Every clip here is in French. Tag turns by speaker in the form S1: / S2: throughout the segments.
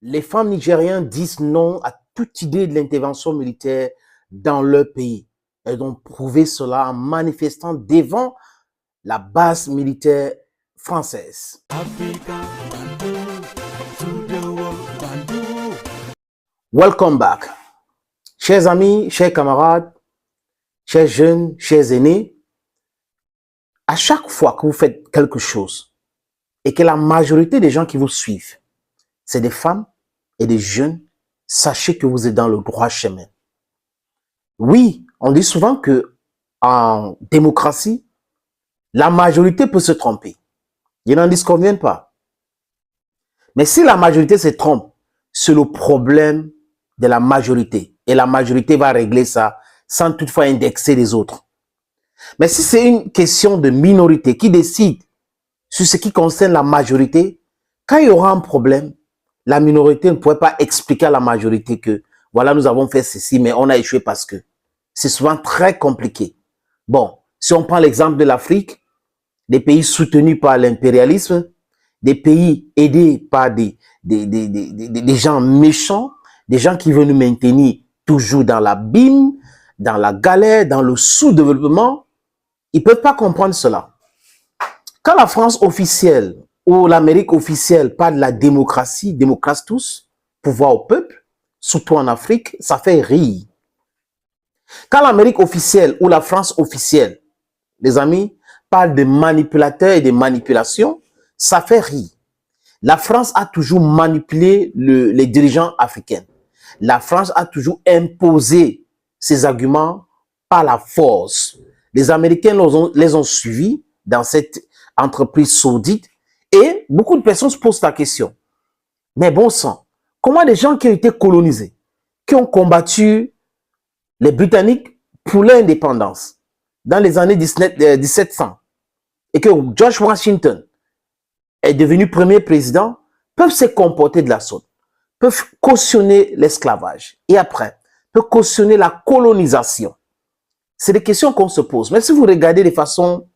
S1: Les femmes nigériennes disent non à toute idée de l'intervention militaire dans leur pays. Elles ont prouvé cela en manifestant devant la base militaire française. Welcome back. Chers amis, chers camarades, chers jeunes, chers aînés, à chaque fois que vous faites quelque chose et que la majorité des gens qui vous suivent, c'est des femmes et des jeunes, sachez que vous êtes dans le droit chemin. Oui, on dit souvent que en démocratie, la majorité peut se tromper. Il n'en disconviennent pas. Mais si la majorité se trompe, c'est le problème de la majorité. Et la majorité va régler ça sans toutefois indexer les autres. Mais si c'est une question de minorité qui décide sur ce qui concerne la majorité, quand il y aura un problème, la minorité ne pourrait pas expliquer à la majorité que voilà, nous avons fait ceci, mais on a échoué parce que. C'est souvent très compliqué. Bon, si on prend l'exemple de l'Afrique, des pays soutenus par l'impérialisme, des pays aidés par des gens méchants, des gens qui veulent nous maintenir toujours dans l'abîme, dans la galère, dans le sous-développement, ils ne peuvent pas comprendre cela. Quand la France officielle ou l'Amérique officielle parle de la démocratie, démocrate tous, pouvoir au peuple, surtout en Afrique, ça fait rire. Quand l'Amérique officielle ou la France officielle, les amis, parle de manipulateurs et de manipulation, ça fait rire. La France a toujours manipulé les dirigeants africains. La France a toujours imposé ses arguments par la force. Les Américains les ont suivis dans cette entreprise saoudite et beaucoup de personnes se posent la question. Mais bon sang, comment des gens qui ont été colonisés, qui ont combattu les Britanniques pour l'indépendance dans les années 1700 et que George Washington est devenu premier président, peuvent se comporter de la sorte, peuvent cautionner l'esclavage et après, peuvent cautionner la colonisation. C'est des questions qu'on se pose. Mais si vous regardez de façon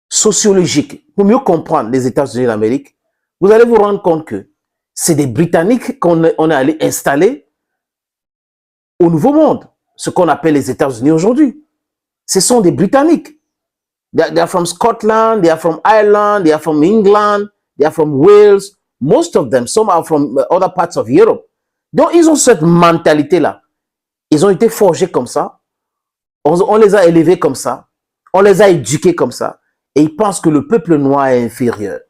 S1: sociologique, pour mieux comprendre les États-Unis d'Amérique, vous allez vous rendre compte que c'est des Britanniques qu'on est allé installer au Nouveau Monde, ce qu'on appelle les États-Unis aujourd'hui. Ce sont des Britanniques. They are from Scotland, they are from Ireland, they are from England, they are from Wales. Most of them, some are from other parts of Europe. Donc, ils ont cette mentalité-là. Ils ont été forgés comme ça. On les a élevés comme ça. On les a éduqués comme ça. Et ils pensent que le peuple noir est inférieur.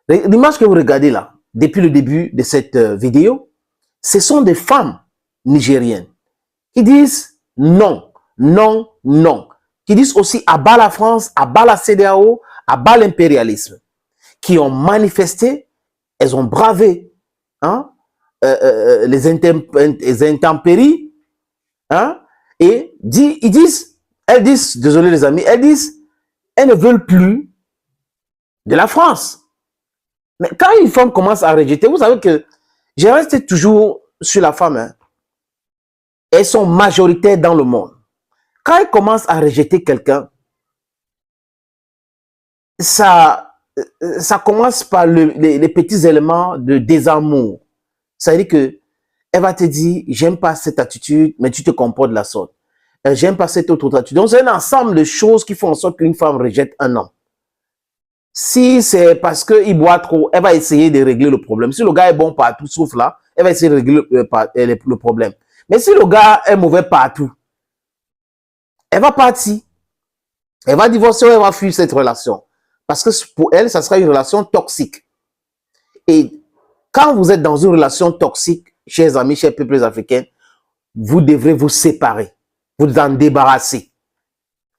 S1: L'image que vous regardez là, depuis le début de cette vidéo, ce sont des femmes nigériennes qui disent non, non, non, qui disent aussi à bas la France, à bas la CEDEAO, à bas l'impérialisme, qui ont manifesté, elles ont bravé les intempéries, et elles disent, désolé les amis, elles disent, elles ne veulent plus de la France. Mais quand une femme commence à rejeter, vous savez que je reste toujours sur la femme, elles sont majoritaires dans le monde. Quand elles commencent à rejeter quelqu'un, ça commence par les petits éléments de désamour. Ça veut dire que elle va te dire, j'aime pas cette attitude, mais tu te comportes de la sorte. J'aime pas cette autre attitude. Donc, c'est un ensemble de choses qui font en sorte qu'une femme rejette un homme. Si c'est parce qu'il boit trop, elle va essayer de régler le problème. Si le gars est bon partout, sauf là, elle va essayer de régler le problème. Mais si le gars est mauvais partout, elle va partir. Elle va divorcer ou elle va fuir cette relation. Parce que pour elle, ça sera une relation toxique. Et quand vous êtes dans une relation toxique, chers amis, chers peuples africains, vous devrez vous séparer. Vous en débarrasser.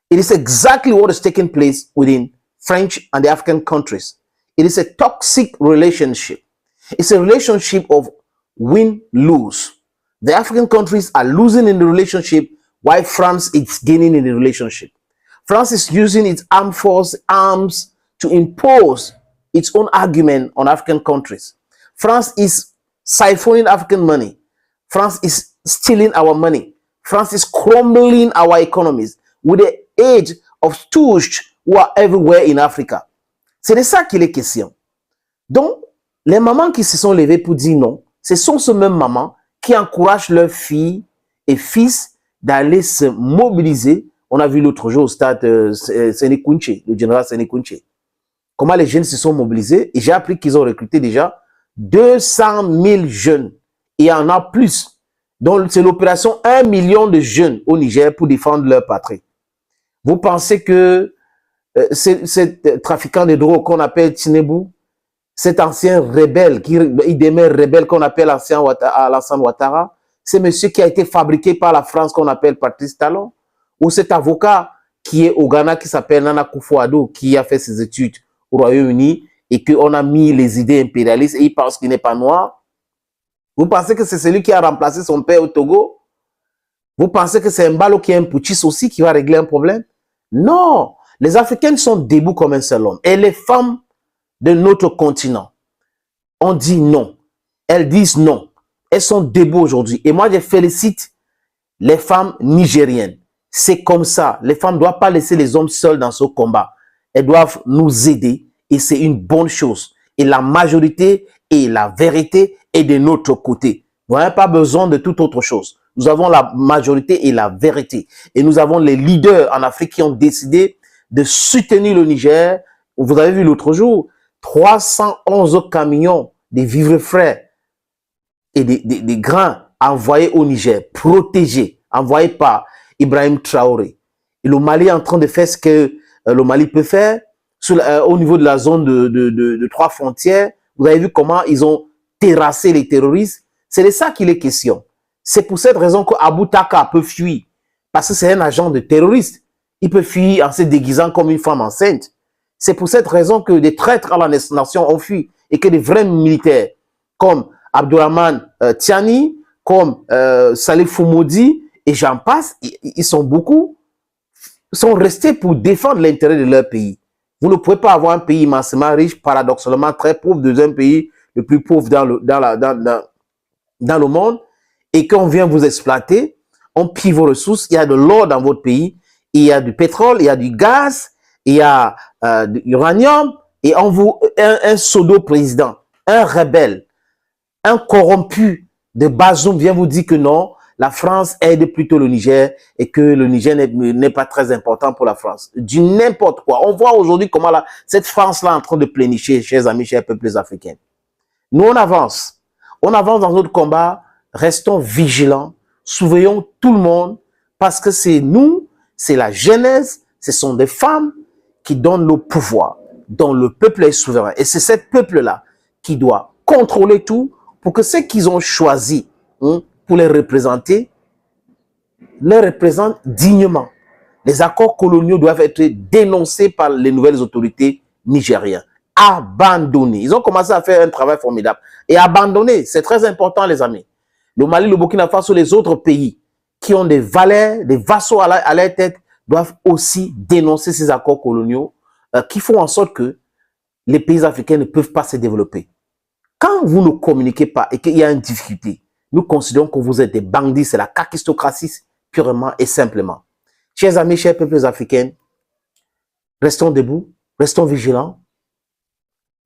S1: It is exactly what is taking place within French and the African countries. It is a toxic relationship. It's a relationship of win-lose. The African countries are losing in the relationship while France is gaining in the relationship. France is using its armed force, arms, to impose its own argument on African countries. France is siphoning African money. France is stealing our money. France is crumbling our economies with the aid of stooges who are everywhere in Africa. C'est de ça qu'il est question. Donc, Les mamans qui se sont levées pour dire non, ce sont ces mêmes mamans qui encouragent leurs filles et fils d'aller se mobiliser. On a vu l'autre jour au stade Séné-Kounché, le général Séné-Kounché. Comment les jeunes se sont mobilisés. Et j'ai appris qu'ils ont recruté déjà 200 000 jeunes. Et il y en a plus. Donc, c'est l'opération 1 million de jeunes au Niger pour défendre leur patrie. Vous pensez que cet trafiquant de drogue qu'on appelle Tinubu, cet ancien rebelle, il demeure rebelle qu'on appelle Alassane Ouattara, c'est monsieur qui a été fabriqué par la France qu'on appelle Patrice Talon, ou cet avocat qui est au Ghana qui s'appelle Nana Akufo-Addo, qui a fait ses études au Royaume-Uni et qu'on a mis les idées impérialistes et il pense qu'il n'est pas noir. Vous pensez que c'est celui qui a remplacé son père au Togo? Vous pensez que c'est Mbalo qui est un putschiste aussi qui va régler un problème? Non, les Africaines sont debout comme un seul homme. Et les femmes de notre continent ont dit non. Elles disent non. Elles sont debout aujourd'hui. Et moi, je félicite les femmes nigériennes. C'est comme ça. Les femmes ne doivent pas laisser les hommes seuls dans ce combat. Elles doivent nous aider et c'est une bonne chose. Et la majorité et la vérité est de notre côté. Nous n'avons pas besoin de toute autre chose. Nous avons la majorité et la vérité. Et nous avons les leaders en Afrique qui ont décidé de soutenir le Niger. Vous avez vu l'autre jour, 311 camions de vivres frais et des grains envoyés au Niger, protégés, envoyés par Ibrahim Traoré. Et le Mali est en train de faire ce que le Mali peut faire au niveau de la zone de 3 frontières. Vous avez vu comment ils ont terrassé les terroristes. C'est de ça qu'il est question. C'est pour cette raison qu'Abou Taka peut fuir. Parce que c'est un agent de terroriste. Il peut fuir en se déguisant comme une femme enceinte. C'est pour cette raison que des traîtres à la nation ont fui et que des vrais militaires comme Abdourahmane Tiani, comme Salih Foumoudi et j'en passe, ils sont beaucoup, sont restés pour défendre l'intérêt de leur pays. Vous ne pouvez pas avoir un pays immensément riche, paradoxalement très pauvre, deuxième pays le plus pauvre dans le monde, et qu'on vient vous exploiter, on pille vos ressources, il y a de l'or dans votre pays, il y a du pétrole, il y a du gaz, il y a de l'uranium, et on vous, un pseudo-président, un rebelle, un corrompu de Bazoum vient vous dire que non, la France aide plutôt le Niger et que le Niger n'est pas très important pour la France. Du n'importe quoi. On voit aujourd'hui comment cette France-là est en train de plénicher, chers amis, chers peuples africains. Nous, on avance. On avance dans notre combat. Restons vigilants. Surveillons tout le monde parce que c'est nous, c'est la jeunesse, ce sont des femmes qui donnent le pouvoir, dont le peuple est souverain. Et c'est ce peuple-là qui doit contrôler tout pour que ceux qu'ils ont choisis pour les représentent dignement. Les accords coloniaux doivent être dénoncés par les nouvelles autorités nigériennes. Abandonnés. Ils ont commencé à faire un travail formidable. Et abandonnés, c'est très important, les amis. Le Mali, le Burkina Faso, les autres pays qui ont des valets, des vassaux à leur tête, doivent aussi dénoncer ces accords coloniaux qui font en sorte que les pays africains ne peuvent pas se développer. Quand vous ne communiquez pas et qu'il y a une difficulté, nous considérons que vous êtes des bandits, c'est la kakistocratie purement et simplement. Chers amis, chers peuples africains, restons debout, restons vigilants,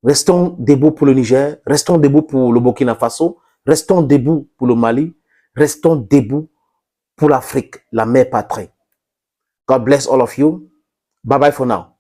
S1: restons debout pour le Niger, restons debout pour le Burkina Faso, restons debout pour le Mali, restons debout pour l'Afrique, la mère patrie. God bless all of you. Bye bye for now.